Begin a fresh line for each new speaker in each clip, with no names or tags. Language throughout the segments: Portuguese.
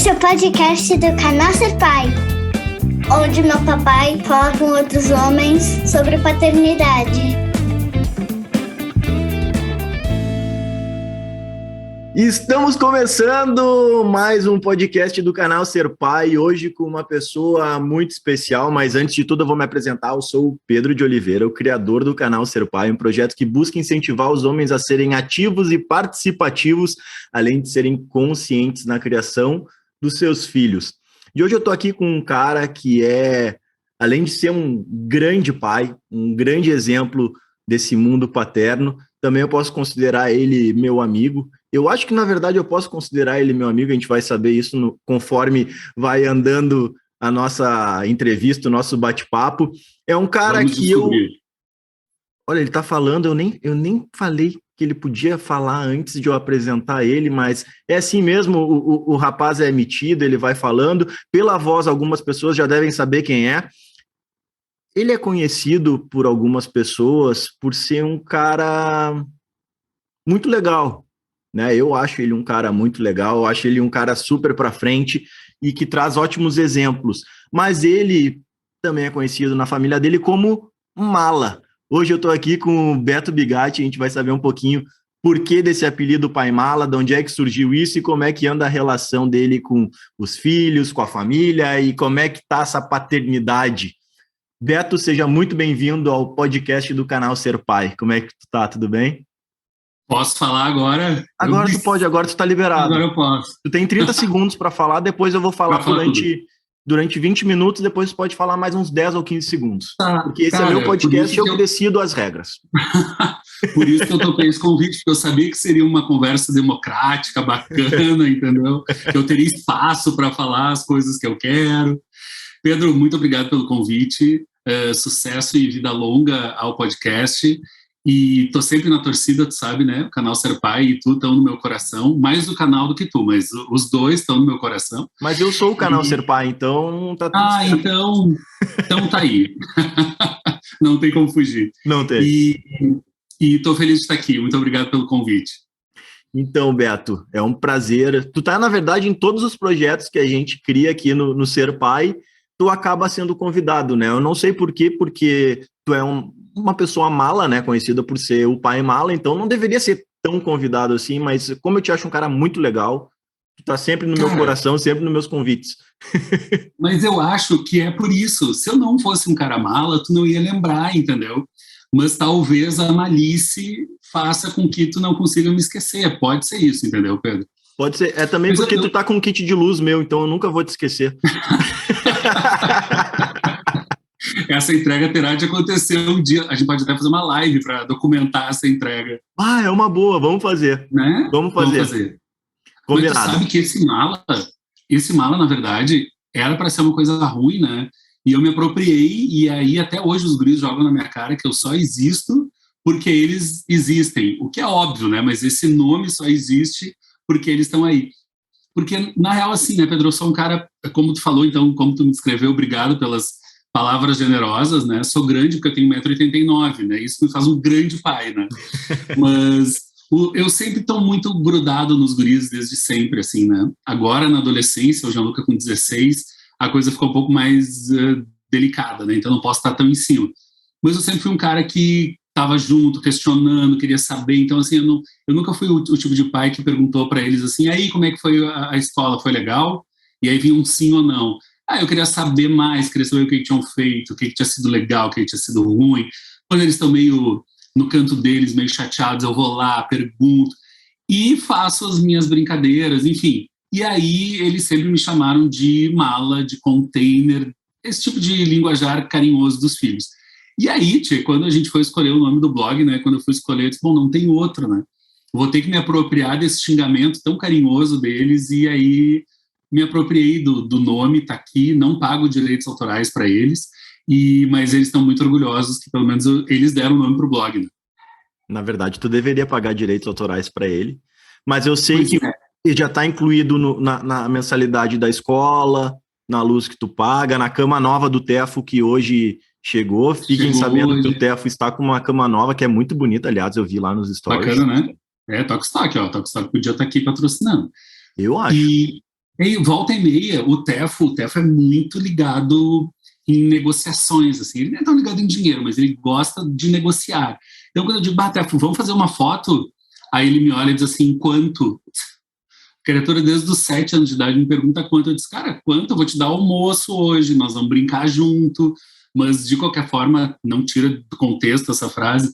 Esse é o podcast do canal Ser Pai, onde meu papai fala com outros homens sobre paternidade.
Estamos começando mais um podcast do canal Ser Pai, hoje com uma pessoa muito especial, mas antes de tudo eu vou me apresentar. Eu sou o Pedro de Oliveira, o criador do canal Ser Pai, um projeto que busca incentivar os homens a serem ativos e participativos, além de serem conscientes na criação dos seus filhos. E hoje eu estou aqui com um cara que além de ser um grande pai, um grande exemplo desse mundo paterno, também eu posso considerar ele meu amigo. Eu acho que, na verdade, eu posso considerar ele meu amigo, a gente vai saber isso conforme vai andando a nossa entrevista, o nosso bate-papo. É um cara Olha, ele tá falando, eu nem falei que ele podia falar antes de eu apresentar ele, mas é assim mesmo, o rapaz é metido, ele vai falando. Pela voz, algumas pessoas já devem saber quem é. Ele é conhecido por algumas pessoas por ser um cara muito legal, né? Eu acho ele um cara muito legal, eu acho ele um cara super para frente e que traz ótimos exemplos. Mas ele também é conhecido na família dele como Mala. Hoje eu estou aqui com o Beto Bigatti, a gente vai saber um pouquinho por que desse apelido Pai Mala, de onde é que surgiu isso e como é que anda a relação dele com os filhos, com a família e como é que tá essa paternidade. Beto, seja muito bem-vindo ao podcast do canal Ser Pai. Como é que tu tá? Tudo bem?
Posso falar agora?
Agora tu pode, agora tu tá liberado.
Agora eu posso.
Tu tem 30 segundos para falar, depois eu vou falar durante 20 minutos, depois tu pode falar mais uns 10 ou 15 segundos.
Tá,
porque esse é meu podcast e eu decido as regras.
Por isso que eu topei esse convite, porque eu sabia que seria uma conversa democrática, bacana, entendeu? Que eu teria espaço para falar as coisas que eu quero. Pedro, muito obrigado pelo convite, sucesso e vida longa ao podcast, e tô sempre na torcida, tu sabe, né, o canal Ser Pai e tu estão no meu coração, mais do canal do que tu, mas os dois estão no meu coração.
Mas eu sou o canal Ser Pai, então tá tudo certo.
Então tá aí, não tem como fugir.
Não tem.
E tô feliz de estar aqui, muito obrigado pelo convite.
Então, Beto, é um prazer. Tu tá, na verdade, em todos os projetos que a gente cria aqui no Ser Pai, tu acaba sendo convidado, né? Eu não sei por quê, porque tu é uma pessoa mala, né? Conhecida por ser o pai mala, então não deveria ser tão convidado assim, mas como eu te acho um cara muito legal, tu tá sempre no meu coração, sempre nos meus convites.
Mas eu acho que é por isso. Se eu não fosse um cara mala, tu não ia lembrar, entendeu? Mas talvez a malície faça com que tu não consiga me esquecer. Pode ser isso, entendeu, Pedro?
Pode ser. É também porque tu tá com um kit de luz meu, então eu nunca vou te esquecer.
Essa entrega terá de acontecer um dia. A gente pode até fazer uma live para documentar essa entrega.
Ah, é uma boa. Vamos fazer.
Né?
Vamos fazer. Combinado.
Mas tu sabe que esse mala, na verdade, era para ser uma coisa ruim, né? E eu me apropriei, e aí até hoje os guris jogam na minha cara que eu só existo porque eles existem. O que é óbvio, né? Mas esse nome só existe porque eles estão aí. Porque, na real, assim, né, Pedro, eu sou um cara, como tu falou, então, como tu me descreveu, obrigado pelas palavras generosas, né, sou grande porque eu tenho 1,89 m, né, isso me faz um grande pai, né, mas eu sempre estou muito grudado nos guris desde sempre, assim, né, agora na adolescência, o Gianluca com 16, a coisa ficou um pouco mais delicada, né, então não posso estar tão em cima, mas eu sempre fui um cara que estava junto, questionando, queria saber, então assim, eu nunca fui o tipo de pai que perguntou para eles assim, aí como é que foi a escola, foi legal? E aí vinha um sim ou não. Eu queria saber mais, queria saber o que tinham feito, o que tinha sido legal, o que tinha sido ruim. Quando eles estão meio no canto deles, meio chateados, eu vou lá, pergunto e faço as minhas brincadeiras, enfim. E aí eles sempre me chamaram de mala, de container, esse tipo de linguajar carinhoso dos filhos. E aí, tia, quando a gente foi escolher o nome do blog, né, quando eu fui escolher, eu disse, bom, não tem outro, né? Vou ter que me apropriar desse xingamento tão carinhoso deles, e aí me apropriei do nome, tá aqui, não pago direitos autorais para eles, mas eles estão muito orgulhosos que pelo menos eles deram o nome pro blog, né?
Na verdade, tu deveria pagar direitos autorais para ele, mas eu sei que ele já está incluído na mensalidade da escola, na luz que tu paga, na cama nova do Tefo que hoje chegou. Fiquem sabendo hoje que o Tefo está com uma cama nova que é muito bonita, aliás, eu vi lá nos stories.
Bacana, né? Tokstok, ó, Tokstok podia estar aqui patrocinando.
Eu acho.
E volta e meia, o Tefo é muito ligado em negociações, assim. Ele não é tão ligado em dinheiro, mas ele gosta de negociar. Então, quando eu digo, Tefo, vamos fazer uma foto? Aí ele me olha e diz assim, quanto? A criatura, desde os 7 anos de idade, me pergunta quanto. Eu disse, cara, quanto? Eu vou te dar almoço hoje, nós vamos brincar junto. Mas, de qualquer forma, não tira do contexto essa frase.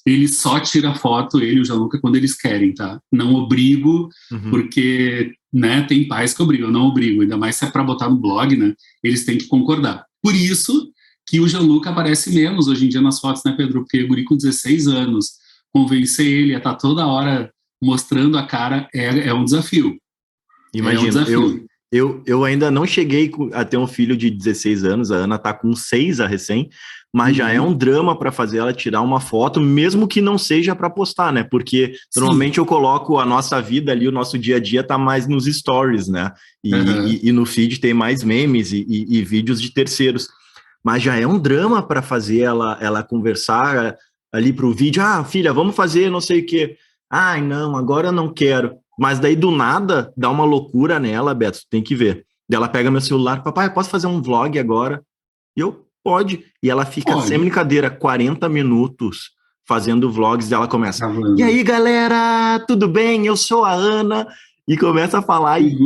Ele só tira foto, ele e o Gianluca, quando eles querem, tá? Não obrigo, porque, né, tem pais que obrigam, eu não obrigo, ainda mais se é para botar no blog, né? Eles têm que concordar. Por isso que o Gianluca aparece menos hoje em dia nas fotos, né, Pedro? Porque o guri com 16 anos, convencer ele a estar toda hora mostrando a cara é um desafio.
Imagina, eu ainda não cheguei a ter um filho de 16 anos, a Ana tá com 6 a recém, mas já é um drama para fazer ela tirar uma foto, mesmo que não seja para postar, né? Porque normalmente eu coloco a nossa vida ali, o nosso dia a dia tá mais nos stories, né? E no feed tem mais memes e vídeos de terceiros. Mas já é um drama para fazer ela conversar ali pro vídeo. Ah, filha, vamos fazer não sei o quê. Ai, não, agora eu não quero. Mas daí do nada dá uma loucura nela, Beto, tem que ver. Daí ela pega meu celular, papai, posso fazer um vlog agora? E eu, pode. E ela fica, sem brincadeira, 40 minutos fazendo vlogs, e ela começa, e aí, galera, tudo bem? Eu sou a Ana. E começa a falar, e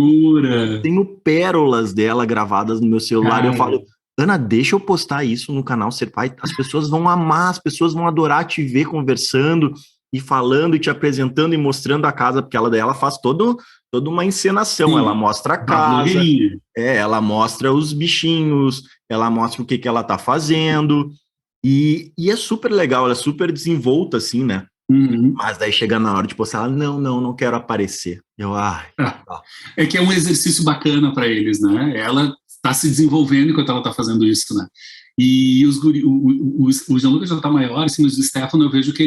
tenho pérolas dela gravadas no meu celular, e eu falo, Ana, deixa eu postar isso no canal Ser Pai, as pessoas vão amar, as pessoas vão adorar te ver conversando, e falando, e te apresentando, e mostrando a casa, porque ela faz toda uma encenação, ela mostra a casa, ela mostra os bichinhos, ela mostra o que ela tá fazendo, e é super legal, ela é super desenvolta, assim, né? Mas daí chega na hora de postar, ela, não quero aparecer.
É que é um exercício bacana para eles, né? Ela está se desenvolvendo enquanto ela está fazendo isso, né? E o Gianluca já está maior, assim, mas o Stefano eu vejo que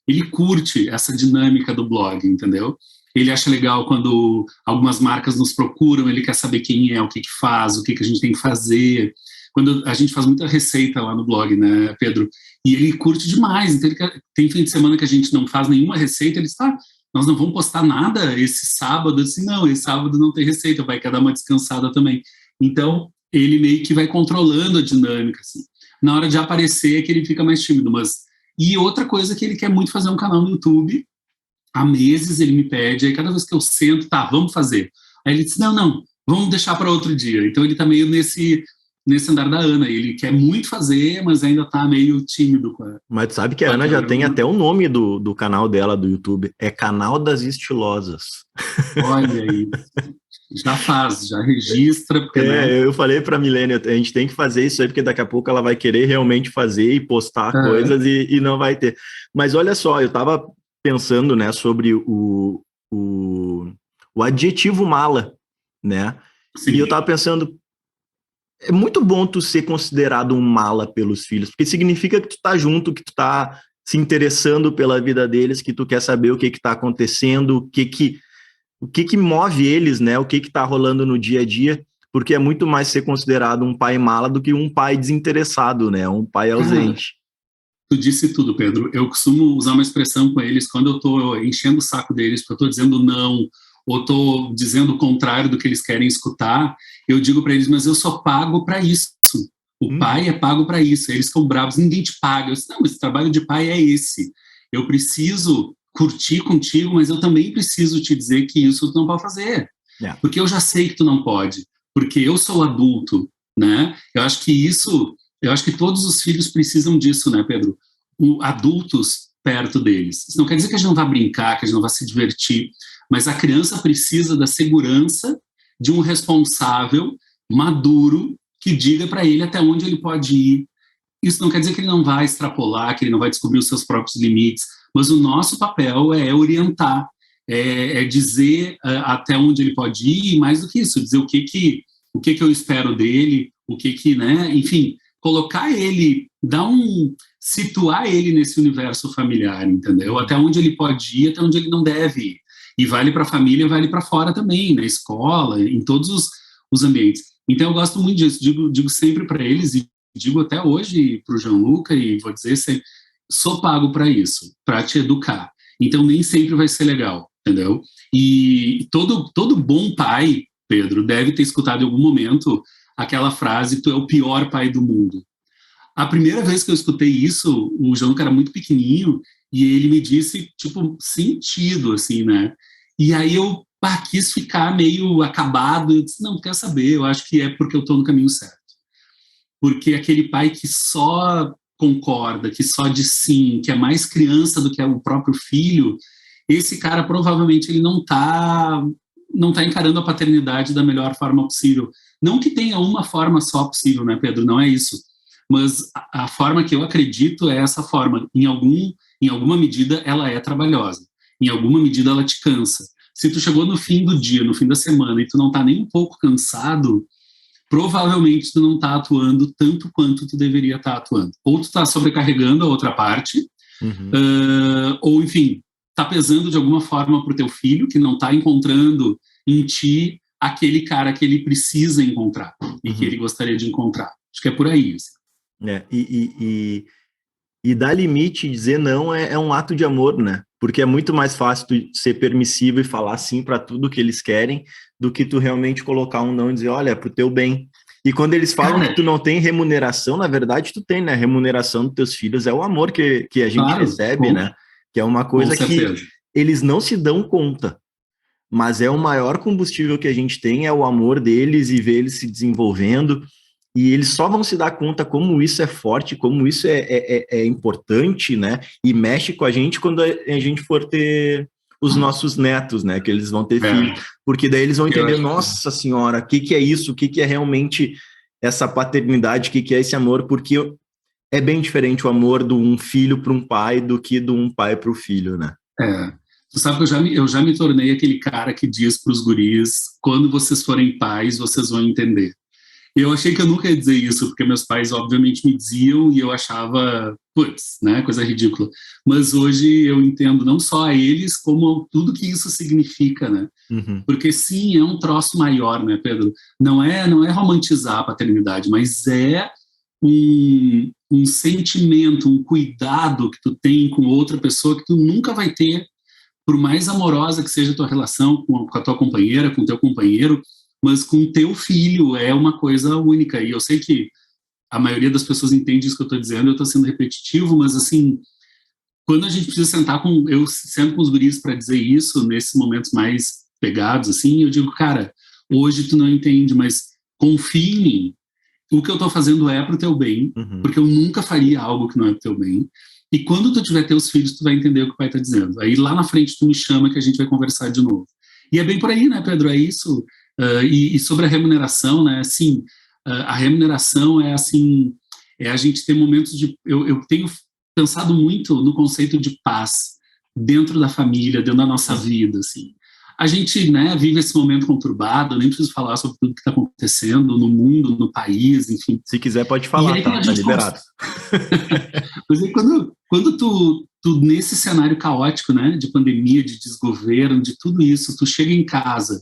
ele curte essa dinâmica do blog, entendeu? Ele acha legal quando algumas marcas nos procuram, ele quer saber quem é, o que faz, o que a gente tem que fazer. Quando a gente faz muita receita lá no blog, né, Pedro? E ele curte demais, então tem fim de semana que a gente não faz nenhuma receita, ele diz, nós não vamos postar nada esse sábado. Eu disse, não, esse sábado não tem receita, vai querer dar uma descansada também. Então, ele meio que vai controlando a dinâmica, assim. Na hora de aparecer é que ele fica mais tímido, mas... E outra coisa que ele quer muito fazer um canal no YouTube, há meses ele me pede, aí cada vez que eu sento, vamos fazer. Aí ele diz, não, vamos deixar para outro dia. Então ele tá meio nesse andar da Ana, ele quer muito fazer, mas ainda tá meio tímido.
Mas tu sabe que a Ana já tem até o nome do canal dela, do YouTube, é Canal das Estilosas.
Olha aí... Já registra. Porque, né?
Eu falei pra Milene, a gente tem que fazer isso aí, porque daqui a pouco ela vai querer realmente fazer e postar coisas e não vai ter. Mas olha só, eu tava pensando, né, sobre o adjetivo mala, né? Sim. E eu tava pensando, é muito bom tu ser considerado um mala pelos filhos, porque significa que tu tá junto, que tu tá se interessando pela vida deles, que tu quer saber o que tá acontecendo, o que move eles, né? O que tá rolando no dia a dia, porque é muito mais ser considerado um pai mala do que um pai desinteressado, né? Um pai ausente.
Tu disse tudo, Pedro. Eu costumo usar uma expressão com eles quando eu tô enchendo o saco deles, porque eu tô dizendo não, ou tô dizendo o contrário do que eles querem escutar. Eu digo para eles, mas eu sou pago para isso. O pai é pago para isso. Eles ficam bravos, ninguém te paga. Eu disse, não, esse trabalho de pai é esse. Eu preciso curtir contigo, mas eu também preciso te dizer que isso tu não pode fazer. Porque eu já sei que tu não pode. Porque eu sou adulto, né? Eu acho que todos os filhos precisam disso, né, Pedro? Adultos perto deles. Isso não quer dizer que a gente não vai brincar, que a gente não vai se divertir, mas a criança precisa da segurança de um responsável maduro que diga para ele até onde ele pode ir. Isso não quer dizer que ele não vai extrapolar, que ele não vai descobrir os seus próprios limites, mas o nosso papel é orientar, é dizer até onde ele pode ir, e mais do que isso, dizer o que eu espero dele, né, enfim, colocar ele, situar ele nesse universo familiar, entendeu? Até onde ele pode ir, até onde ele não deve ir. E vale para a família, vale para fora também, na escola, em todos os ambientes. Então eu gosto muito disso, digo sempre para eles, e digo até hoje para o Gianluca, e vou dizer sempre, sou pago para isso, para te educar. Então nem sempre vai ser legal, entendeu? E todo bom pai Pedro, deve ter escutado em algum momento aquela frase, tu é o pior pai do mundo. A primeira vez que eu escutei isso, o João era muito pequenininho, e ele me disse, tipo, sentido, assim, né? E aí eu quis ficar meio acabado, eu disse, não, quer saber, eu acho que é porque eu estou no caminho certo. Porque aquele pai que só concorda, que só diz sim, que é mais criança do que o próprio filho, esse cara provavelmente ele não tá encarando a paternidade da melhor forma possível. Não que tenha uma forma só possível, né, Pedro? Não é isso. Mas a forma que eu acredito é essa forma. Em alguma medida, ela é trabalhosa. Em alguma medida, ela te cansa. Se tu chegou no fim do dia, no fim da semana, e tu não tá nem um pouco cansado, provavelmente tu não está atuando tanto quanto tu deveria estar atuando. Ou tu está sobrecarregando a outra parte, ou, enfim, está pesando de alguma forma para o teu filho, que não está encontrando em ti aquele cara que ele precisa encontrar e que ele gostaria de encontrar. Acho que é por aí. Assim.
E dar limite e dizer não é um ato de amor, né? Porque é muito mais fácil tu ser permissivo e falar sim para tudo que eles querem do que tu realmente colocar um não e dizer, olha, é pro teu bem. E quando eles falam que tu não tem remuneração, na verdade tu tem, né? A remuneração dos teus filhos é o amor que a gente recebe, né? Que é uma coisa que eles não se dão conta. Mas é o maior combustível que a gente tem, é o amor deles e ver eles se desenvolvendo. E eles só vão se dar conta como isso é forte, como isso é importante, né? E mexe com a gente quando a gente for ter os nossos netos, né? Que eles vão ter filhos. Porque daí eles vão entender, nossa senhora, o que é isso? O que é realmente essa paternidade? O que é esse amor? Porque é bem diferente o amor de um filho para um pai do que de um pai para o filho, né?
Tu sabe que eu já me tornei aquele cara que diz para os guris, quando vocês forem pais, vocês vão entender. Eu achei que eu nunca ia dizer isso, porque meus pais, obviamente, me diziam e eu achava, putz, né, coisa ridícula. Mas hoje eu entendo não só a eles, como tudo que isso significa, né? Porque sim, é um troço maior, né, Pedro? Não é romantizar a paternidade, mas é um sentimento, um cuidado que tu tem com outra pessoa que tu nunca vai ter, por mais amorosa que seja a tua relação com a tua companheira, com o teu companheiro, mas com o teu filho é uma coisa única. E eu sei que a maioria das pessoas entende isso que eu estou dizendo, eu estou sendo repetitivo, mas assim, quando a gente precisa eu sento com os guris para dizer isso, nesses momentos mais pegados, assim, eu digo, cara, hoje tu não entende, mas confia em mim. O que eu estou fazendo é pro teu bem, porque eu nunca faria algo que não é pro teu bem. E quando tu tiver teus filhos, tu vai entender o que o pai está dizendo. Aí lá na frente tu me chama que a gente vai conversar de novo. E é bem por aí, né, Pedro? É isso. E sobre a remuneração, né, assim, a remuneração é assim, a gente ter momentos de... Eu tenho pensado muito no conceito de paz dentro da família, dentro da nossa vida, assim. A gente, né, vive esse momento conturbado, eu nem preciso falar sobre tudo que está acontecendo no mundo, no país, enfim.
Se quiser pode falar, aí, tá liberado.
Mas aí quando tu nesse cenário caótico, né, de pandemia, de desgoverno, de tudo isso, tu chega em casa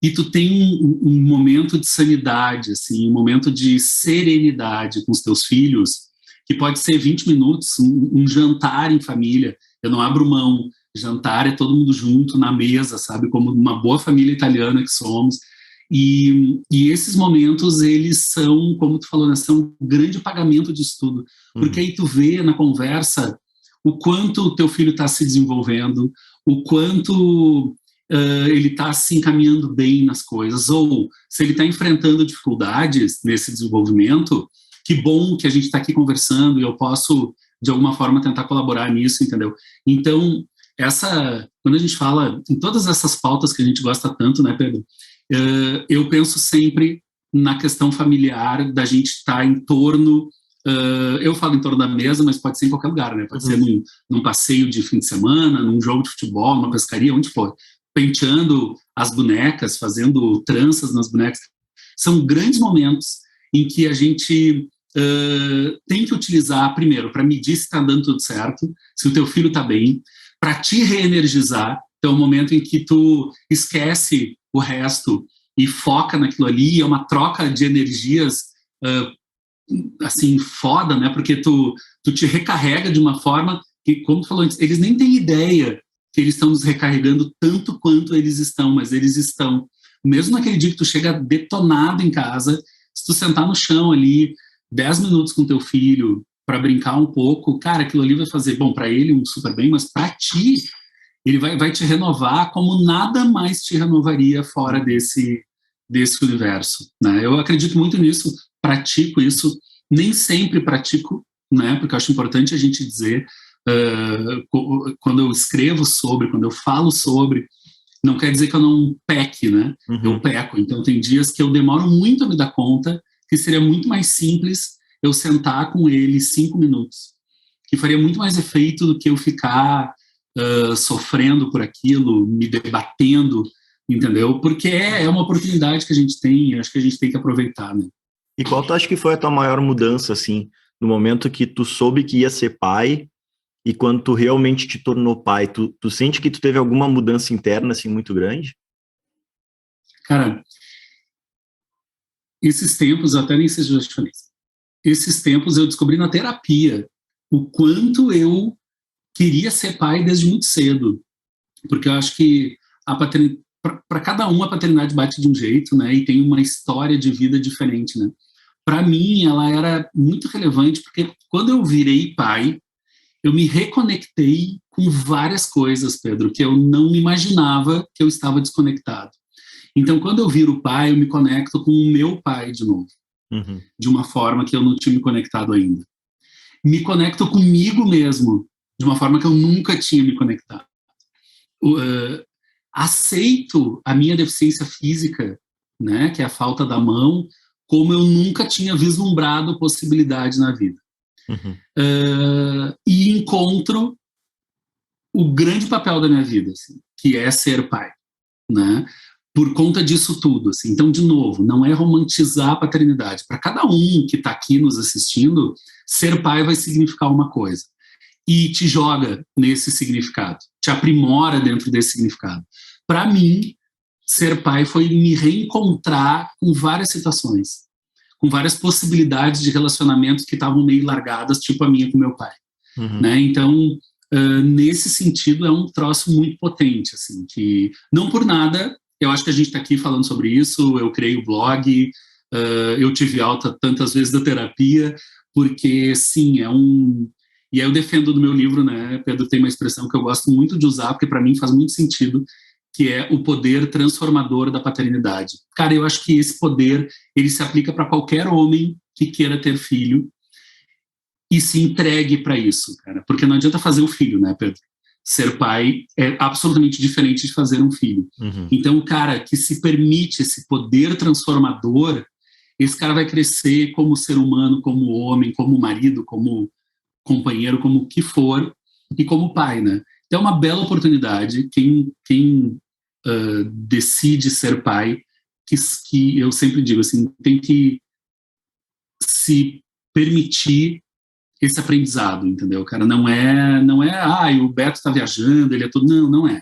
e tu tem um momento de sanidade, assim, um momento de serenidade com os teus filhos, que pode ser 20 minutos, um jantar em família. Eu não abro mão. Jantar é todo mundo junto na mesa, sabe? Como uma boa família italiana que somos. E esses momentos, eles são, como tu falou, né, são um grande pagamento disso tudo. Porque aí tu vê na conversa o quanto o teu filho está se desenvolvendo, o quanto... ele está se encaminhando bem nas coisas, ou se ele está enfrentando dificuldades nesse desenvolvimento, que bom que a gente está aqui conversando e eu posso, de alguma forma, tentar colaborar nisso, entendeu? Então, quando a gente fala em todas essas pautas que a gente gosta tanto, né, Pedro, eu penso sempre na questão familiar, da gente estar em torno, eu falo em torno da mesa, mas pode ser em qualquer lugar, né? Pode ser num passeio de fim de semana, num jogo de futebol, numa pescaria, onde for. Penteando as bonecas, fazendo tranças nas bonecas. São grandes momentos em que a gente tem que utilizar, primeiro, para medir se está dando tudo certo, se o teu filho está bem, para te reenergizar. Então, é um momento em que tu esquece o resto e foca naquilo ali, é uma troca de energias assim, foda, né? Porque tu te recarrega de uma forma que, como tu falou antes, eles nem têm ideia que eles estão nos recarregando tanto quanto eles estão, mas eles estão. mesmo naquele dia que tu chega detonado em casa, se tu sentar no chão ali 10 minutos com teu filho para brincar um pouco, cara, aquilo ali vai fazer, bom, para ele um super bem, mas para ti, ele vai te renovar como nada mais te renovaria fora desse universo, né? Eu acredito muito nisso, pratico isso, nem sempre pratico, né? Porque eu acho importante a gente dizer, quando eu escrevo sobre, quando eu falo sobre, não quer dizer que eu não peque, né? Eu peco. Então, tem dias que eu demoro muito a me dar conta que seria muito mais simples eu sentar com ele 5 minutos, que faria muito mais efeito do que eu ficar sofrendo por aquilo, me debatendo, entendeu? Porque é uma oportunidade que a gente tem, acho que a gente tem que aproveitar, né?
E qual tu acha que foi a tua maior mudança, assim, no momento que tu soube que ia ser pai e quando tu realmente te tornou pai? Tu sente que tu teve alguma mudança interna, assim, muito grande?
Cara, esses tempos, até nem sei se eu já te falei, esses tempos eu descobri na terapia o quanto eu queria ser pai desde muito cedo, porque eu acho que para cada um a paternidade bate de um jeito, né, e tem uma história de vida diferente, né. Para mim, ela era muito relevante, porque quando eu virei pai, eu me reconectei com várias coisas, Pedro, que eu não imaginava que eu estava desconectado. Então, quando eu viro pai, eu me conecto com o meu pai de novo, de uma forma que eu não tinha me conectado ainda. Me conecto comigo mesmo, de uma forma que eu nunca tinha me conectado. Aceito a minha deficiência física, né, que é a falta da mão, como eu nunca tinha vislumbrado possibilidade na vida. E encontro o grande papel da minha vida, assim, que é ser pai, né? Por conta disso tudo, assim. Então, de novo, não é romantizar a paternidade. Para cada um que está aqui nos assistindo, ser pai vai significar uma coisa. E te joga nesse significado, te aprimora dentro desse significado. Para mim, ser pai foi me reencontrar com várias situações, com várias possibilidades de relacionamentos que estavam meio largadas, tipo a minha com meu pai. Né? Então, nesse sentido, é um troço muito potente, assim, que não por nada, eu acho que a gente está aqui falando sobre isso, eu criei o blog, eu tive alta tantas vezes da terapia, porque, sim, E aí eu defendo no meu livro, né, Pedro, tem uma expressão que eu gosto muito de usar, porque para mim faz muito sentido, que é o poder transformador da paternidade. Cara, eu acho que esse poder, ele se aplica para qualquer homem que queira ter filho e se entregue para isso, cara. Porque não adianta fazer o filho, né, Pedro? Ser pai é absolutamente diferente de fazer um filho. Então, o cara que se permite esse poder transformador, esse cara vai crescer como ser humano, como homem, como marido, como companheiro, como o que for, e como pai, né? Então é uma bela oportunidade, quem decide ser pai, que eu sempre digo assim, tem que se permitir esse aprendizado, entendeu, cara? Não é, o Beto tá viajando, ele é tudo, não é.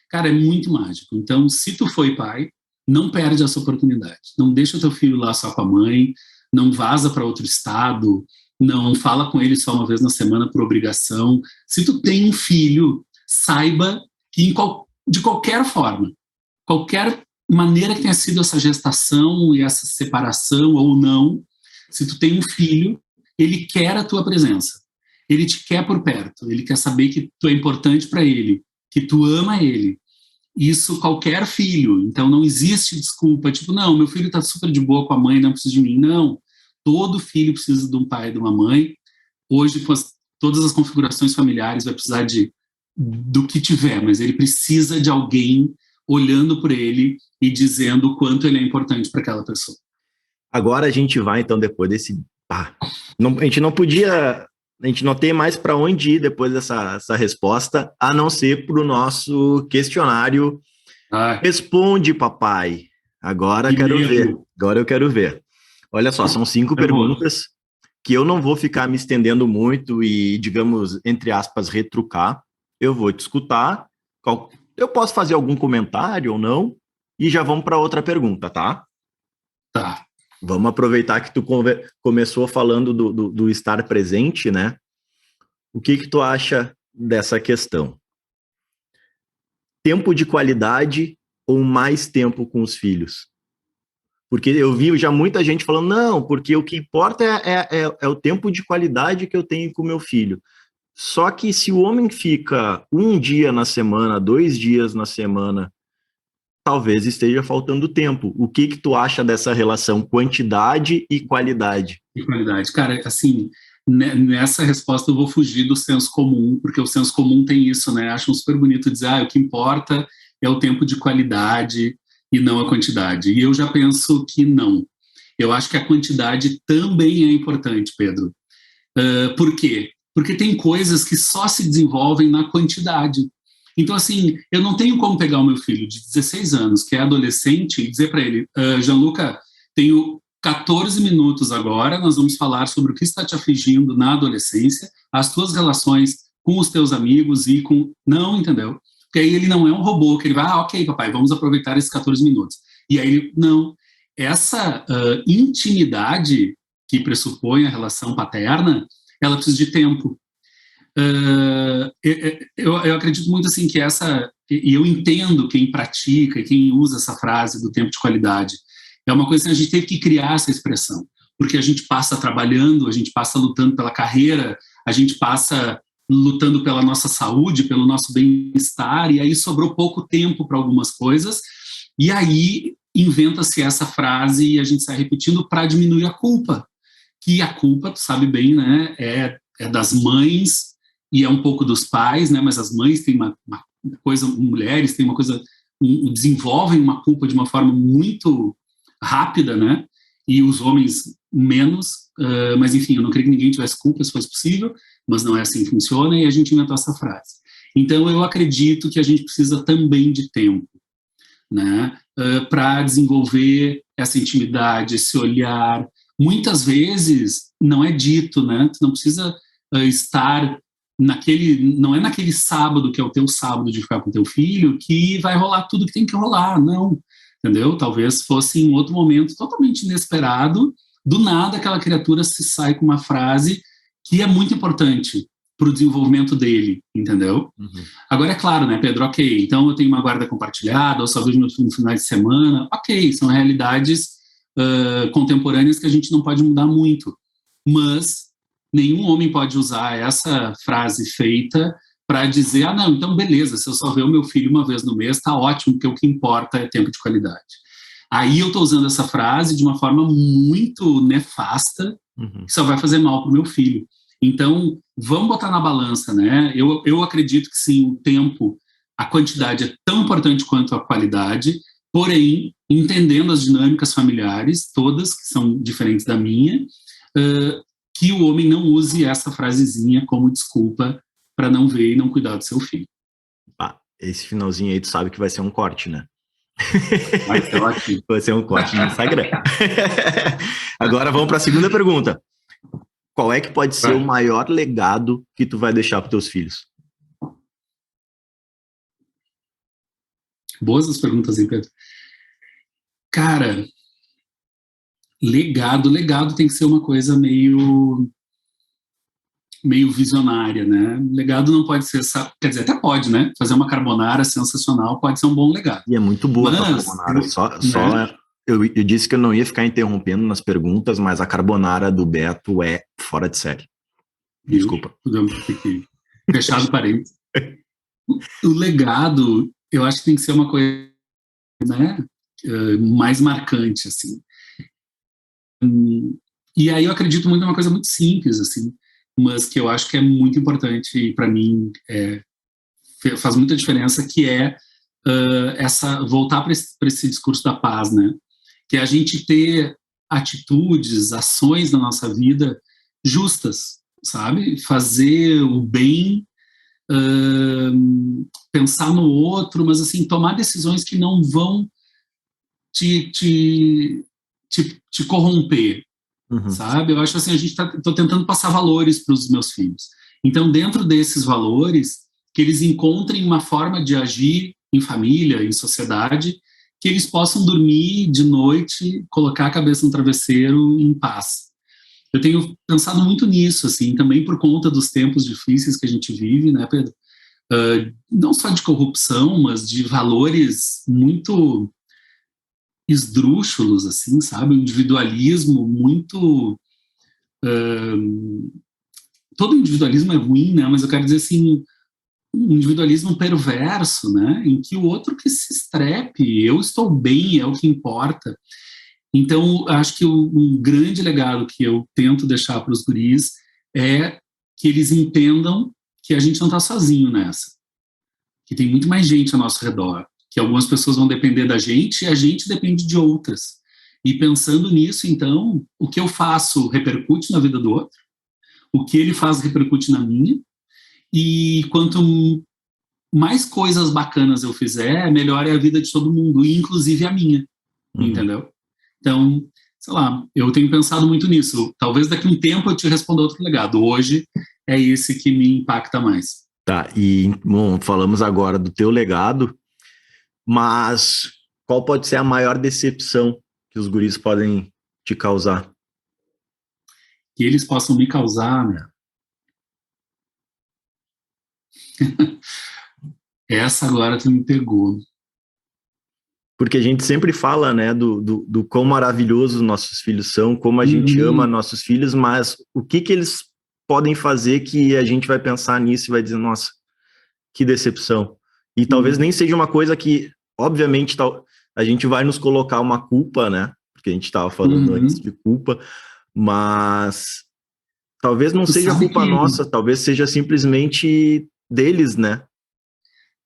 Cara, é muito mágico. Então, se tu foi pai, não perde essa oportunidade. Não deixa o teu filho lá só com a mãe, não vaza para outro estado, não fala com ele só uma vez na semana por obrigação. Se tu tem um filho, saiba que de qualquer forma, qualquer maneira que tenha sido essa gestação e essa separação ou não, se tu tem um filho, ele quer a tua presença. Ele te quer por perto. Ele quer saber que tu é importante para ele, que tu ama ele. Isso qualquer filho. Então não existe desculpa, tipo, não, meu filho tá super de boa com a mãe, não precisa de mim. Não. Todo filho precisa de um pai e de uma mãe. Hoje, com todas as configurações familiares, vai precisar do que tiver, mas ele precisa de alguém olhando por ele e dizendo o quanto ele é importante para aquela pessoa.
Agora a gente vai, então, depois desse... a gente não tem mais para onde ir depois dessa resposta, a não ser para o nosso questionário. Responde, papai. Agora eu quero ver. Olha só, são 5 perguntas que eu não vou ficar me estendendo muito e, digamos, entre aspas, retrucar. Eu vou te escutar. Eu posso fazer algum comentário ou não? E já vamos para outra pergunta, tá?
Tá.
Vamos aproveitar que tu começou falando do estar presente, né? O que tu acha dessa questão? Tempo de qualidade ou mais tempo com os filhos? Porque eu vi já muita gente falando, não, porque o que importa é o tempo de qualidade que eu tenho com o meu filho. Só que se o homem fica um dia na semana, 2 dias na semana, talvez esteja faltando tempo. O que tu acha dessa relação quantidade e qualidade?
E qualidade. Cara, assim, nessa resposta eu vou fugir do senso comum, porque o senso comum tem isso, né? Acho super bonito dizer, o que importa é o tempo de qualidade e não a quantidade. E eu já penso que não. Eu acho que a quantidade também é importante, Pedro. Por quê? Porque tem coisas que só se desenvolvem na quantidade. Então, assim, eu não tenho como pegar o meu filho de 16 anos, que é adolescente, e dizer para ele, Gianluca, tenho 14 minutos agora, nós vamos falar sobre o que está te afligindo na adolescência, as tuas relações com os teus amigos e com... Não, entendeu? Porque aí ele não é um robô, que ele vai, ok, papai, vamos aproveitar esses 14 minutos. E aí ele, não. Essa intimidade que pressupõe a relação paterna, ela precisa de tempo. Eu acredito muito assim que e eu entendo quem pratica e quem usa essa frase do tempo de qualidade. É uma coisa que a gente teve que criar essa expressão, porque a gente passa trabalhando, a gente passa lutando pela carreira, a gente passa lutando pela nossa saúde, pelo nosso bem-estar, e aí sobrou pouco tempo para algumas coisas, e aí inventa-se essa frase e a gente sai repetindo para diminuir a culpa, que a culpa, tu sabe bem, né, é das mães e é um pouco dos pais, né, mas as mães têm uma coisa, mulheres têm uma coisa, desenvolvem uma culpa de uma forma muito rápida, né, e os homens menos, mas enfim, eu não queria que ninguém tivesse culpa se fosse possível, mas não é assim que funciona, e a gente inventou essa frase. Então, eu acredito que a gente precisa também de tempo, né, para desenvolver essa intimidade, esse olhar. Muitas vezes não é dito, né, tu não precisa estar não é naquele sábado que é o teu sábado de ficar com teu filho que vai rolar tudo que tem que rolar, não, entendeu? Talvez fosse em outro momento totalmente inesperado, do nada aquela criatura se sai com uma frase que é muito importante para o desenvolvimento dele, entendeu? Uhum. Agora, é claro, né, Pedro, ok, então eu tenho uma guarda compartilhada, eu só vejo no final de semana, ok, são realidades contemporâneas que a gente não pode mudar muito, mas nenhum homem pode usar essa frase feita para dizer, não, então beleza, se eu só ver o meu filho uma vez no mês, tá ótimo, porque o que importa é tempo de qualidade. Aí eu estou usando essa frase de uma forma muito nefasta, que só vai fazer mal para o meu filho. Então, vamos botar na balança, né? Eu acredito que sim, o tempo, a quantidade é tão importante quanto a qualidade, porém, entendendo as dinâmicas familiares, todas, que são diferentes da minha, que o homem não use essa frasezinha como desculpa para não ver e não cuidar do seu filho.
Esse finalzinho aí tu sabe que vai ser um corte, né?
Vai
ser um corte no Instagram. Agora vamos para a segunda pergunta. Qual é que pode ser o maior legado que tu vai deixar para teus filhos?
Boas as perguntas, hein, Pedro? Cara, legado tem que ser uma coisa meio visionária, né? Legado não pode ser, quer dizer, até pode, né? Fazer uma carbonara sensacional pode ser um bom legado.
E é muito boa a carbonara. Eu disse que eu não ia ficar interrompendo nas perguntas, mas a carbonara do Beto é fora de série. Desculpa.
Fechado parênteses. O legado, eu acho que tem que ser uma coisa, né, mais marcante, assim. E aí eu acredito muito numa coisa muito simples, assim, mas que eu acho que é muito importante e para mim faz muita diferença, que é voltar para esse discurso da paz, né? Que é a gente ter atitudes, ações na nossa vida justas, sabe? Fazer o bem, pensar no outro, mas assim, tomar decisões que não vão te corromper, sabe? Eu acho assim, tô tentando passar valores para os meus filhos. Então, dentro desses valores, que eles encontrem uma forma de agir em família, em sociedade, que eles possam dormir de noite, colocar a cabeça no travesseiro em paz. Eu tenho pensado muito nisso, assim, também por conta dos tempos difíceis que a gente vive, né, Pedro? não só de corrupção, mas de valores muito esdrúxulos, assim, sabe? Um individualismo muito... todo individualismo é ruim, né? Mas eu quero dizer assim, um individualismo perverso, né? Em que o outro que se estrepe, eu estou bem, é o que importa. Então, acho que um grande legado que eu tento deixar para os guris é que eles entendam que a gente não está sozinho nessa, que tem muito mais gente ao nosso redor, que algumas pessoas vão depender da gente e a gente depende de outras. E pensando nisso, então, o que eu faço repercute na vida do outro, o que ele faz repercute na minha, e quanto mais coisas bacanas eu fizer, melhor é a vida de todo mundo, inclusive a minha, entendeu? Então, sei lá, eu tenho pensado muito nisso. Talvez daqui a um tempo eu te responda outro legado. Hoje é esse que me impacta mais.
Tá, e bom, falamos agora do teu legado, mas qual pode ser a maior decepção que os guris podem te causar?
Que eles possam me causar, né? Essa agora tu me pegou.
Porque a gente sempre fala, né, do quão maravilhosos nossos filhos são, como a gente ama nossos filhos, mas o que eles podem fazer que a gente vai pensar nisso e vai dizer, nossa, que decepção. E talvez nem seja uma coisa que, obviamente, a gente vai nos colocar uma culpa, né, porque a gente estava falando antes de culpa, mas talvez não seja culpa nossa, talvez seja simplesmente deles, né?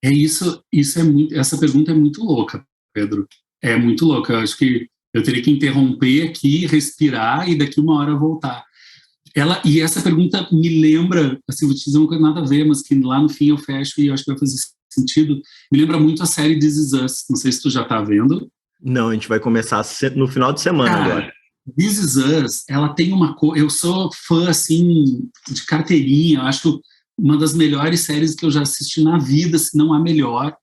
Isso é muito, essa pergunta é muito louca, Pedro. É muito louca. Eu acho que eu teria que interromper aqui, respirar e daqui uma hora voltar. E essa pergunta me lembra, assim, vou te dizer uma coisa nada a ver, mas que lá no fim eu fecho e eu acho que vai fazer sentido. Me lembra muito a série This Is Us. Não sei se tu já tá vendo.
Não, a gente vai começar no final de semana agora.
This Is Us, ela tem uma coisa... Eu sou fã, assim, de carteirinha. Eu acho uma das melhores séries que eu já assisti na vida, se não a melhor.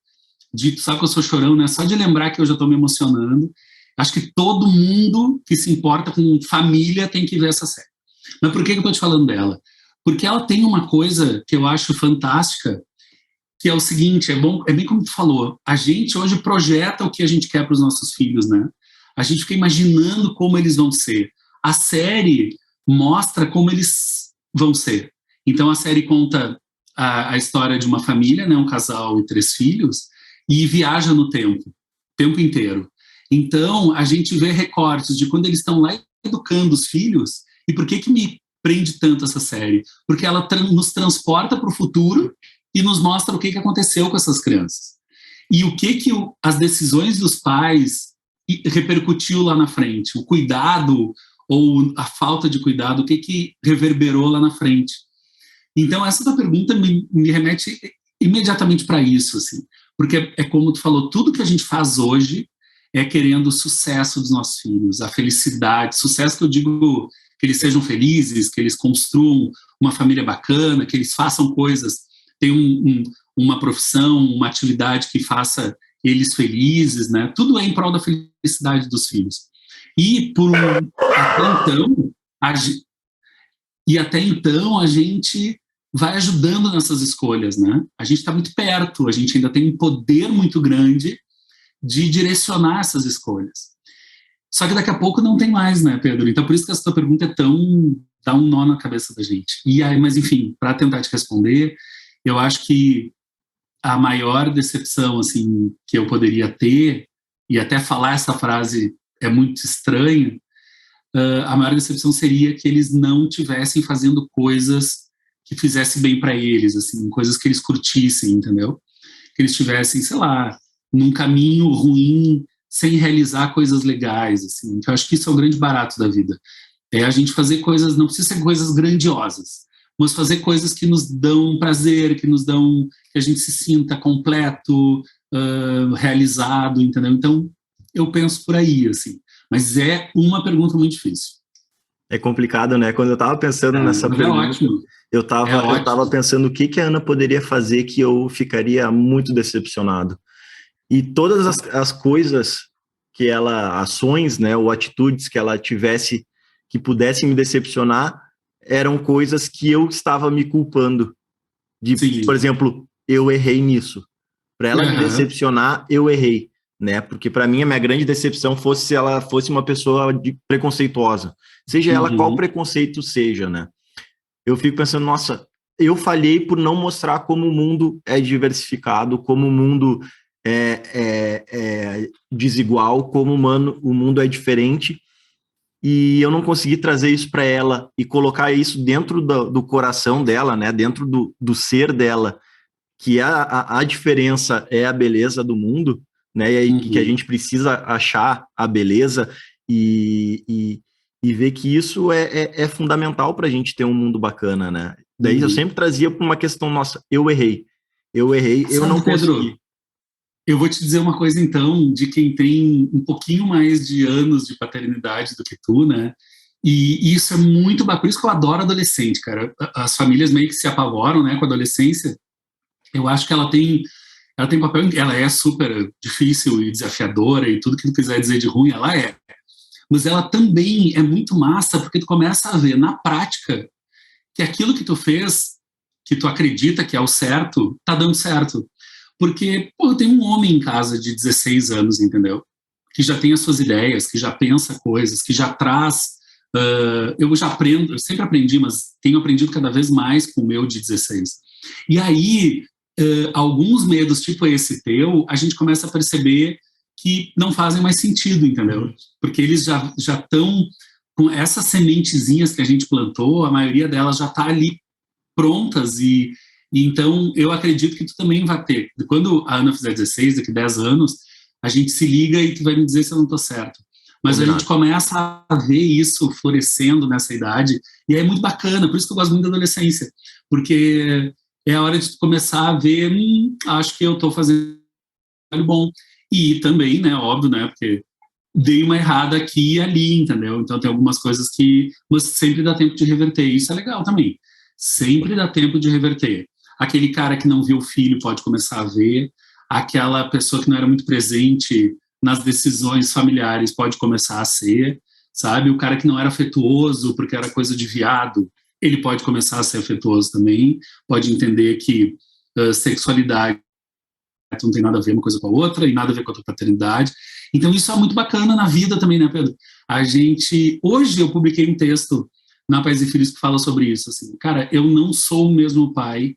Tu sabe que eu sou chorão, né? Só de lembrar que eu já estou me emocionando. Acho que todo mundo que se importa com família tem que ver essa série. Mas por que eu estou te falando dela? Porque ela tem uma coisa que eu acho fantástica, que é o seguinte, é bem como tu falou, a gente hoje projeta o que a gente quer para os nossos filhos, né? A gente fica imaginando como eles vão ser. A série mostra como eles vão ser. Então a série conta a história de uma família, né, um casal e 3 filhos, e viaja no tempo inteiro. Então a gente vê recortes de quando eles estão lá educando os filhos. E por que me prende tanto essa série? Porque ela nos transporta para o futuro e nos mostra o que aconteceu com essas crianças. E o que as decisões dos pais repercutiu lá na frente. O cuidado ou a falta de cuidado, o que reverberou lá na frente. Então, essa tua pergunta me remete imediatamente para isso, assim. Porque é como tu falou, tudo que a gente faz hoje é querendo o sucesso dos nossos filhos, a felicidade, sucesso que eu digo que eles sejam felizes, que eles construam uma família bacana, que eles façam coisas, tenham uma profissão, uma atividade que faça eles felizes, né? Tudo é em prol da felicidade dos filhos. E até então a gente vai ajudando nessas escolhas, né? A gente está muito perto, a gente ainda tem um poder muito grande de direcionar essas escolhas. Só que daqui a pouco não tem mais, né, Pedro? Então, por isso que essa tua pergunta dá um nó na cabeça da gente. E aí, mas enfim, para tentar te responder, eu acho que a maior decepção, assim, que eu poderia ter, e até falar essa frase é muito estranho, a maior decepção seria que eles não tivessem fazendo coisas que fizessem bem para eles, assim, coisas que eles curtissem, entendeu? Que eles estivessem, sei lá, num caminho ruim, sem realizar coisas legais, assim. Então, eu acho que isso é o grande barato da vida. É a gente fazer coisas, não precisa ser coisas grandiosas, mas fazer coisas que nos dão prazer, que a gente se sinta completo, realizado, entendeu? Então, eu penso por aí, assim. Mas é uma pergunta muito difícil.
É complicado, né? Quando eu estava pensando nessa pergunta,
ótimo.
Eu tava pensando o que a Ana poderia fazer que eu ficaria muito decepcionado. E todas as coisas que ações, né, ou atitudes que ela tivesse que pudessem me decepcionar, eram coisas que eu estava me culpando.
Sim.
Por exemplo, eu errei nisso. Para ela me decepcionar, eu errei, né? Porque para mim a minha grande decepção fosse se ela fosse uma pessoa preconceituosa, seja ela qual preconceito seja, né? Eu fico pensando, nossa, eu falhei por não mostrar como o mundo é diversificado, como o mundo é desigual, como o mundo é diferente, e eu não consegui trazer isso para ela e colocar isso dentro do coração dela, né? Dentro do ser dela, que a diferença é a beleza do mundo, né? E aí que a gente precisa achar a beleza e ver que isso é fundamental para a gente ter um mundo bacana, né? Daí eu sempre trazia para uma questão, nossa, eu errei, eu não consegui.
Pedro, eu vou te dizer uma coisa, então, de quem tem um pouquinho mais de anos de paternidade do que tu, né? E isso é muito bacana. Por isso que eu adoro adolescente, cara. As famílias meio que se apavoram, né, com a adolescência. Eu acho que ela tem papel, ela é super difícil e desafiadora e tudo que tu quiser dizer de ruim, ela é. Mas ela também é muito massa porque tu começa a ver na prática que aquilo que tu fez, que tu acredita que é o certo, tá dando certo. Porque, pô, tem um homem em casa de 16 anos, entendeu? Que já tem as suas ideias, que já pensa coisas, que já traz... eu já aprendo, eu sempre aprendi, mas tenho aprendido cada vez mais com o meu de 16. E aí, alguns medos, tipo esse teu, a gente começa a perceber que não fazem mais sentido, entendeu? Porque eles já estão com essas sementezinhas que a gente plantou, a maioria delas já está ali prontas e então eu acredito que tu também vai ter. Quando a Ana fizer 16, daqui 10 anos, a gente se liga e tu vai me dizer se eu não estou certo. Mas a gente começa a ver isso florescendo nessa idade e é muito bacana, por isso que eu gosto muito da adolescência, porque é a hora de tu começar a ver, acho que eu estou fazendo algo bom. E também, né, óbvio, né, porque dei uma errada aqui e ali, entendeu? Então tem algumas coisas que... Mas sempre dá tempo de reverter, isso é legal também. Sempre dá tempo de reverter. Aquele cara que não viu o filho pode começar a ver, aquela pessoa que não era muito presente nas decisões familiares pode começar a ser, sabe? O cara que não era afetuoso porque era coisa de viado, ele pode começar a ser afetuoso também, pode entender que sexualidade não tem nada a ver uma coisa com a outra e nada a ver com a tua paternidade. Então isso é muito bacana na vida também, né, Pedro? Hoje eu publiquei um texto na Pais e Filhos que fala sobre isso, assim, cara, eu não sou o mesmo pai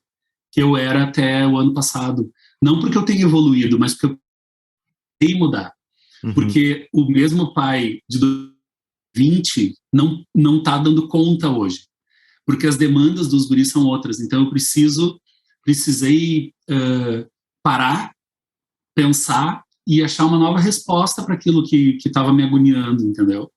que eu era até o ano passado. Não porque eu tenha evoluído, mas porque eu tentei mudar. Porque o mesmo pai de 20 não tá dando conta hoje. Porque as demandas dos guris são outras. Então eu precisei parar, pensar e achar uma nova resposta para aquilo que estava me agoniando, entendeu?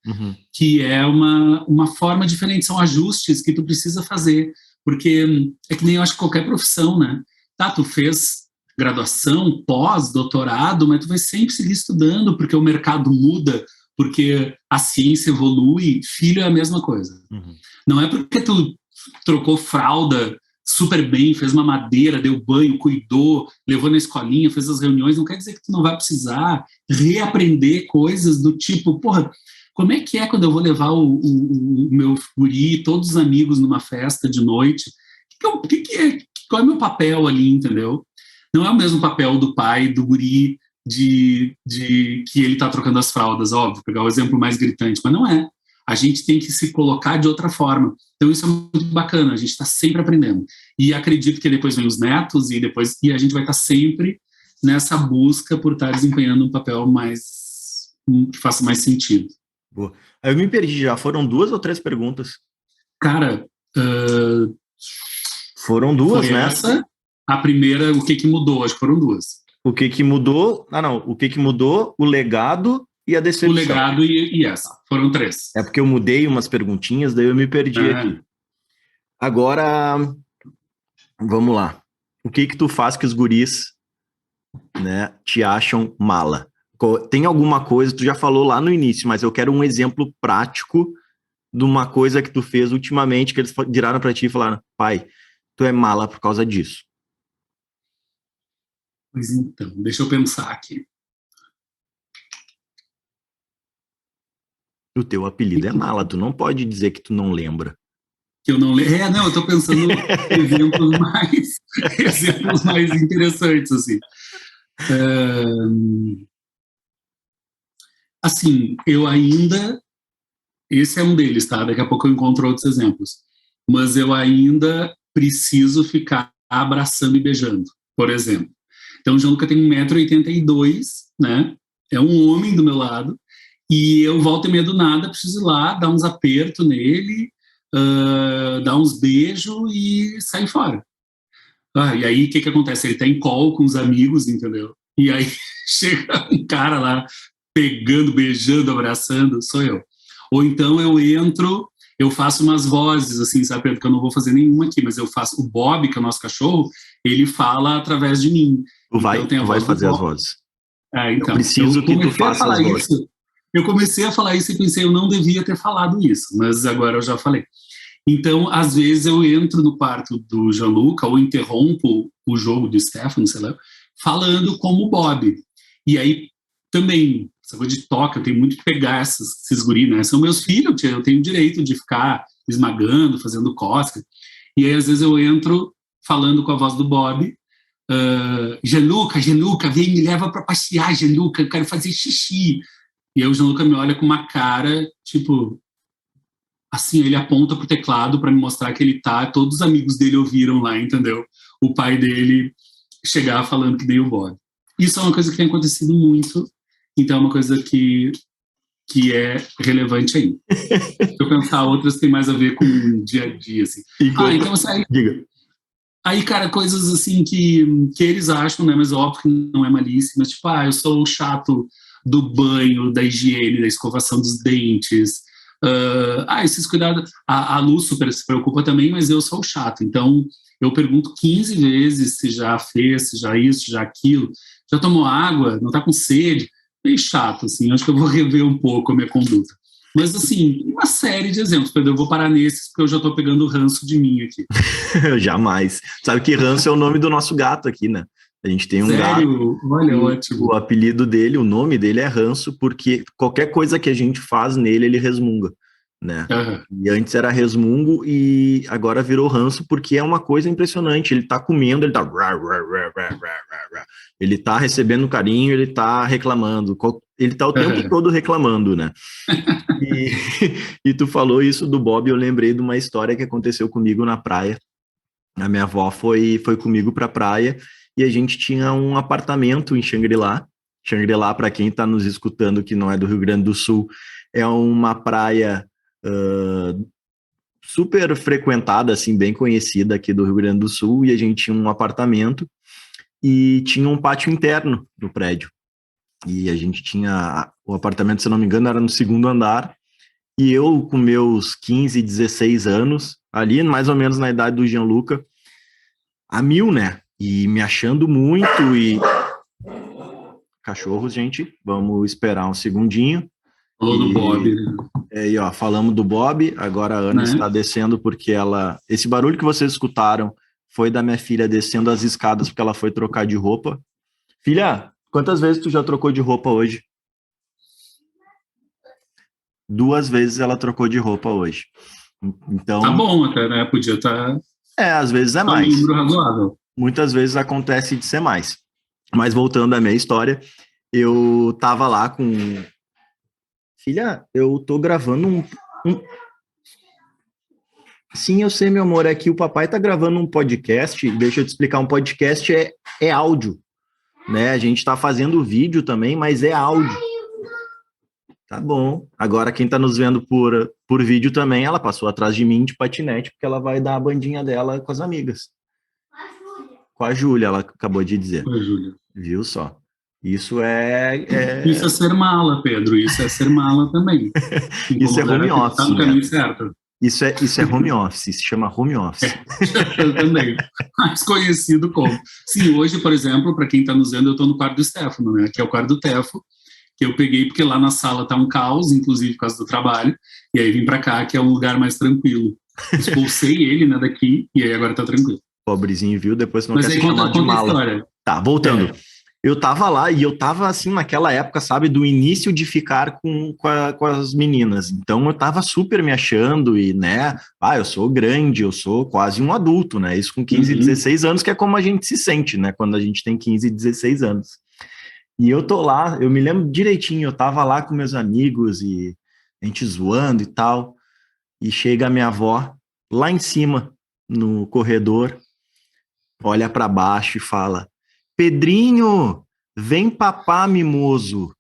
Que é uma forma diferente, são ajustes que tu precisa fazer, porque é que nem eu acho que qualquer profissão, né? Tá, tu fez graduação, pós, doutorado, mas tu vai sempre seguir estudando, porque o mercado muda, porque a ciência evolui, filho é a mesma coisa. Não é porque tu trocou fralda super bem, fez uma madeira, deu banho, cuidou, levou na escolinha, fez as reuniões, não quer dizer que tu não vai precisar reaprender coisas do tipo, porra, como é que é quando eu vou levar o meu guri, todos os amigos numa festa de noite? Qual é o meu papel ali, entendeu? Não é o mesmo papel do pai, do guri, de que ele tá trocando as fraldas, óbvio, pegar o exemplo mais gritante, mas não é. A gente tem que se colocar de outra forma. Então isso é muito bacana, a gente está sempre aprendendo. E acredito que depois vem os netos e a gente vai estar sempre nessa busca por estar desempenhando um papel que faça mais sentido.
Boa. Eu me perdi já, foram 2 ou 3 perguntas?
Cara,
foram 2,
foi
né?
Essa, a primeira, o que mudou, acho que foram 2.
O que mudou? O que mudou, o legado e a decepção.
O legado e essa, foram 3.
É porque eu mudei umas perguntinhas, daí eu me perdi aqui. Agora, vamos lá. O que tu faz que os guris, né, te acham mala? Tem alguma coisa, tu já falou lá no início, mas eu quero um exemplo prático de uma coisa que tu fez ultimamente, que eles viraram pra ti e falaram, pai, tu é mala por causa disso.
Pois então, deixa eu pensar aqui.
O teu apelido é mala, tu não pode dizer que tu não lembra.
que eu não lembro. Não, eu tô pensando em exemplos mais interessantes, assim. Assim, eu ainda... Esse é um deles, tá? Daqui a pouco eu encontro outros exemplos. Mas eu ainda preciso ficar abraçando e beijando, por exemplo. Então, o Gianluca tem 1,82 m, né? É um homem do meu lado. E eu volto e meia do nada, preciso ir lá, dar uns apertos nele, dar uns beijos e sair fora. E aí, o que acontece? Ele tá em call com os amigos, entendeu? E aí, chega um cara lá, pegando, beijando, abraçando, sou eu. Ou então eu entro, eu faço umas vozes, assim, sabe, Pedro, que eu não vou fazer nenhuma aqui, mas eu faço, o Bob, que é o nosso cachorro, ele fala através de mim.
Tu vai fazer as vozes.
Então,
eu preciso que tu faça as vozes.
Eu comecei a falar isso e pensei, eu não devia ter falado isso, mas agora eu já falei. Então, às vezes eu entro no quarto do Gianluca ou interrompo o jogo do Stefano, sei lá, falando como o Bob. E aí, também, essa coisa de toque, eu tenho muito que pegar esses guris, né? São meus filhos, eu tenho o direito de ficar esmagando, fazendo cosca. E aí, às vezes, eu entro falando com a voz do Bob, Gianluca, vem, me leva para passear, Gianluca, eu quero fazer xixi. E aí o Gianluca me olha com uma cara, tipo, assim, ele aponta pro teclado para me mostrar que ele tá, todos os amigos dele ouviram lá, entendeu? O pai dele chegar falando que nem o Bob. Isso é uma coisa que tem acontecido muito, então é uma coisa que é relevante aí. Se eu pensar outras, tem mais a ver com o dia a dia, assim. Então assim,
diga.
Aí, cara, coisas assim que eles acham, né, mas óbvio que não é malícia, mas tipo, eu sou o chato do banho, da higiene, da escovação dos dentes, esses cuidados, a Lu super se preocupa também, mas eu sou o chato, então eu pergunto 15 vezes se já fez, se já isso, se já aquilo, já tomou água, não tá com sede, meio chato, assim, acho que eu vou rever um pouco a minha conduta. Mas, assim, uma série de exemplos, Pedro, eu vou parar nesses porque eu já tô pegando o ranço de mim aqui.
Jamais. Sabe que ranço é o nome do nosso gato aqui, né? A gente tem um
Sério?
gato.
Olha, ótimo.
O apelido dele, o nome dele é Ranço, porque qualquer coisa que a gente faz nele, ele resmunga, né?
Uhum.
E antes era resmungo e agora virou ranço, porque é uma coisa impressionante. Ele tá comendo, ele tá... Ele tá recebendo carinho, ele tá reclamando. Ele tá o tempo todo reclamando, né? E tu falou isso do Bob, eu lembrei de uma história que aconteceu comigo na praia. A minha avó foi comigo pra praia e a gente tinha um apartamento em Xangri-Lá. Xangri-Lá, para quem está nos escutando que não é do Rio Grande do Sul, é uma praia super frequentada, assim, bem conhecida aqui do Rio Grande do Sul, e a gente tinha um apartamento e tinha um pátio interno no prédio. E a gente tinha... O apartamento, se não me engano, era no 2º andar, e eu, com meus 15, 16 anos, ali mais ou menos na idade do Gianluca, a 1000, né? E me achando muito e... Cachorros, gente, vamos esperar um segundinho.
Falou do Bob.
Aí, ó, falamos do Bob, agora a Ana está descendo porque ela... Esse barulho que vocês escutaram foi da minha filha descendo as escadas porque ela foi trocar de roupa. Filha, quantas vezes tu já trocou de roupa hoje? 2 vezes ela trocou de roupa hoje. Então... Tá
bom até, né? Podia estar...
às vezes é mais.
Um número razoável.
Muitas vezes acontece de ser mais. Mas voltando à minha história, eu tava lá com... Filha, eu tô gravando Sim, eu sei, meu amor, é que o papai tá gravando um podcast, deixa eu te explicar, um podcast é áudio, né? A gente tá fazendo vídeo também, mas é áudio. Tá bom. Agora quem tá nos vendo por vídeo também, ela passou atrás de mim de patinete, porque ela vai dar a bandinha dela com as amigas. Com a Júlia, ela acabou de dizer.
Com a Júlia.
Viu só? Isso
Isso é ser mala, Pedro. Isso é ser mala também.
Isso é home office.
Tá no caminho certo.
Isso é home office, se chama home office.
Eu também. Mais conhecido como. Sim, hoje, por exemplo, para quem está nos vendo, eu estou no quarto do Stefano, né? Que é o quarto do Tefo, que eu peguei porque lá na sala tá um caos, inclusive por causa do trabalho, e aí vim para cá, que é um lugar mais tranquilo. Expulsei ele, né, daqui, e aí agora tá tranquilo.
Pobrezinho, viu? Depois não
Mas
quer
aí
ser chamado de mala.
História.
Tá, voltando. eu tava lá e eu tava assim naquela época, sabe, do início de ficar com as meninas. Então eu tava super me achando e, né, eu sou grande, eu sou quase um adulto, né? Isso com 15, 16 anos, que é como a gente se sente, né, quando a gente tem 15, 16 anos. E eu tô lá, eu me lembro direitinho, eu tava lá com meus amigos e a gente zoando e tal, e chega a minha avó lá em cima, no corredor, olha para baixo e fala: Pedrinho, vem papar, mimoso.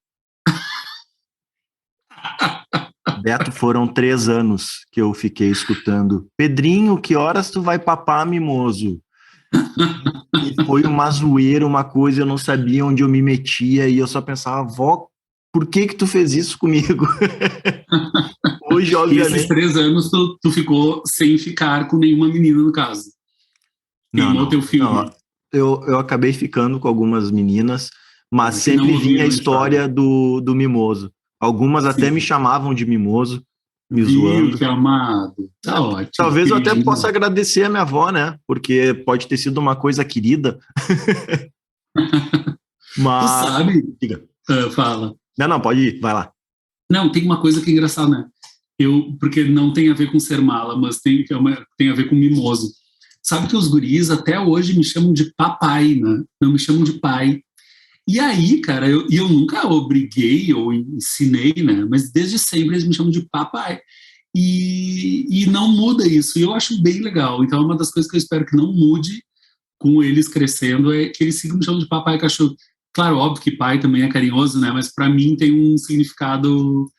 Beto, foram 3 anos que eu fiquei escutando: Pedrinho, que horas tu vai papar, mimoso? E foi uma zoeira, uma coisa, eu não sabia onde eu me metia e eu só pensava: vó, por que tu fez isso comigo? Hoje,
E esses
obviamente...
3 anos tu ficou sem ficar com nenhuma menina, no caso. Queimou teu filho.
Não. Eu acabei ficando com algumas meninas, mas
Que
sempre
não
vinha a
ouviram
história do mimoso. Algumas até
Sim.
me chamavam de mimoso, me
Viu,
zoando.
que amado. Tá ótimo.
Talvez eu até
queridinho.
possa agradecer a minha avó, né? Porque pode ter sido uma coisa querida.
Tu
Mas...
sabe?
Diga.
Fala.
Não, pode ir, vai lá.
Não, tem uma coisa que é engraçada, né? Porque não tem a ver com ser mala, mas tem a ver com mimoso. Sabe que os guris até hoje me chamam de papai, né? Não me chamam de pai. E aí, cara, eu nunca obriguei ou ensinei, né? Mas desde sempre eles me chamam de papai. E não muda isso. E eu acho bem legal. Então, uma das coisas que eu espero que não mude com eles crescendo é que eles sigam me chamando de papai cachorro. Claro, óbvio que pai também é carinhoso, né? Mas para mim tem um significado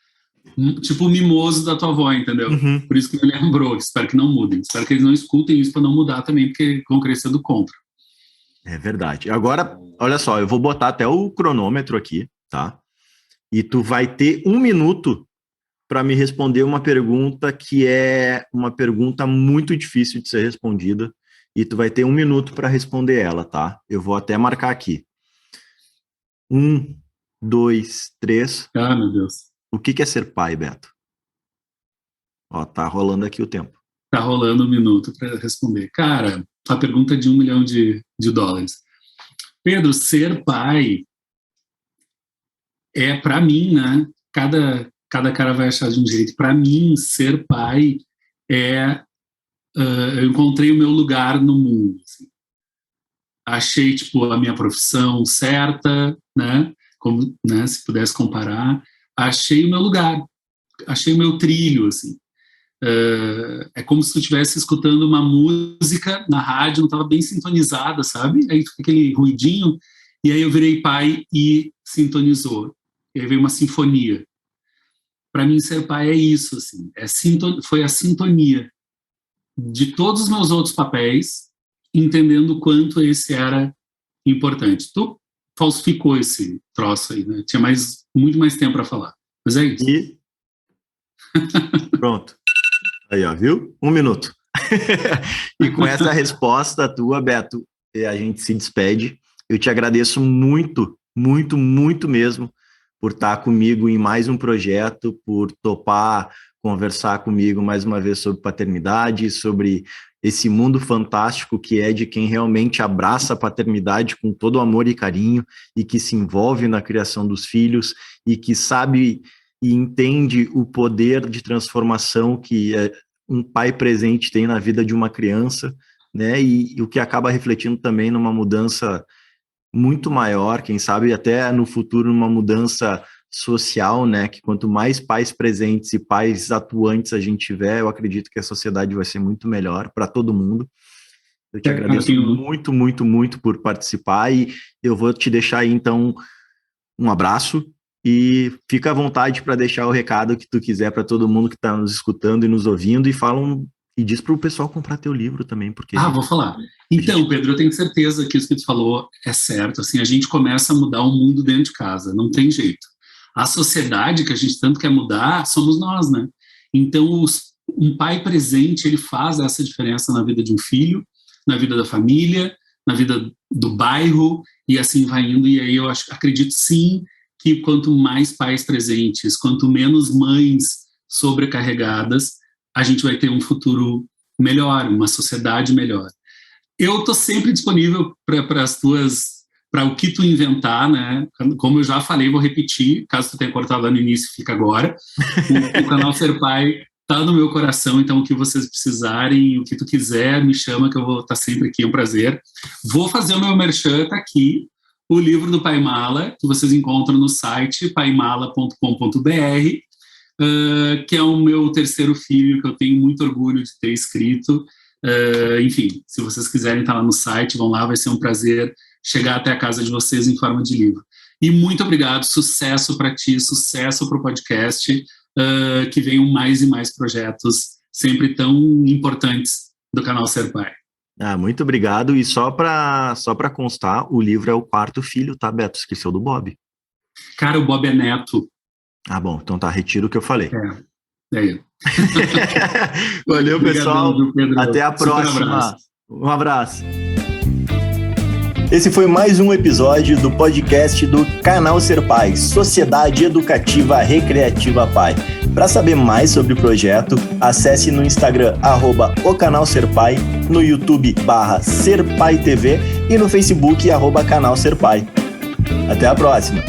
tipo o mimoso da tua avó, entendeu?
Uhum.
Por isso que me lembrou. Espero que não mudem. Espero que eles não escutem isso para não mudar também, porque vão crescendo contra.
É verdade. Agora, olha só, eu vou botar até o cronômetro aqui, tá? E tu vai ter 1 minuto para me responder uma pergunta que é uma pergunta muito difícil de ser respondida. E tu vai ter 1 minuto para responder ela, tá? Eu vou até marcar aqui. 1, 2, 3.
Ah, meu Deus.
O que é ser pai, Beto? Ó, tá rolando aqui o tempo.
Tá rolando 1 minuto para responder. Cara, a pergunta é de $1 milhão de dólares. Pedro, ser pai é, para mim, né? Cada cara vai achar de um jeito. Para mim, ser pai é... eu encontrei o meu lugar no mundo. Assim. Achei, tipo, a minha profissão certa, né? Como, né, se pudesse comparar. Achei o meu lugar. Achei o meu trilho, assim. É como se tu estivesse escutando uma música na rádio, não estava bem sintonizada, sabe? Aí fica aquele ruidinho, e aí eu virei pai e sintonizou. E aí veio uma sinfonia. Para mim, ser pai é isso, assim. Foi a sintonia de todos os meus outros papéis, entendendo o quanto esse era importante. Tu falsificou esse troço aí, né? Tinha muito mais tempo para falar. Mas é isso.
E pronto. Aí, ó, viu? 1 minuto. E com essa resposta tua, Beto, a gente se despede. Eu te agradeço muito, muito, muito mesmo por estar comigo em mais um projeto, por topar conversar comigo mais uma vez sobre paternidade, sobre esse mundo fantástico que é de quem realmente abraça a paternidade com todo o amor e carinho e que se envolve na criação dos filhos e que sabe e entende o poder de transformação que um pai presente tem na vida de uma criança, né? E o que acaba refletindo também numa mudança muito maior, quem sabe até no futuro uma mudança social, né? Que quanto mais pais presentes e pais atuantes a gente tiver, eu acredito que a sociedade vai ser muito melhor para todo mundo. Eu te agradeço muito, muito, muito por participar e eu vou te deixar aí, então, um abraço e fica à vontade para deixar o recado que tu quiser para todo mundo que está nos escutando e nos ouvindo e diz para o pessoal comprar teu livro também, porque...
vou falar. Então, Pedro, eu tenho certeza que isso que tu falou é certo. Assim, a gente começa a mudar o mundo dentro de casa, não tem jeito. A sociedade que a gente tanto quer mudar somos nós, né? Então, um pai presente, ele faz essa diferença na vida de um filho, na vida da família, na vida do bairro, e assim vai indo. E aí eu acredito sim que quanto mais pais presentes, quanto menos mães sobrecarregadas, a gente vai ter um futuro melhor, uma sociedade melhor. Eu estou sempre disponível para as tuas para o que tu inventar, né? Como eu já falei, vou repetir, caso tu tenha cortado lá no início, fica agora. O canal Ser Pai tá no meu coração, então o que vocês precisarem, o que tu quiser, me chama que eu vou estar sempre aqui, é um prazer. Vou fazer o meu merchan, tá aqui, o livro do Pai Mala, que vocês encontram no site paimala.com.br, que é o meu terceiro filho, que eu tenho muito orgulho de ter escrito. Enfim, se vocês quiserem estar lá no site, vão lá, vai ser um prazer chegar até a casa de vocês em forma de livro. E muito obrigado, sucesso para ti, sucesso para o podcast, que venham mais e mais projetos sempre tão importantes do canal Ser Pai.
Muito obrigado, e só para constar, o livro é o quarto filho, tá, Beto? Esqueceu do Bob.
Cara, o Bob é neto.
Bom, então tá, retiro o que eu falei. Valeu,
Obrigadão,
pessoal.
Pedro.
Até a próxima.
Abraço.
Um abraço. Esse foi mais um episódio do podcast do Canal Ser Pai, Sociedade Educativa Recreativa Pai. Para saber mais sobre o projeto, acesse no Instagram @ocanalserpai, no YouTube /SerPaiTV e no Facebook @Canal Ser Pai. Até a próxima!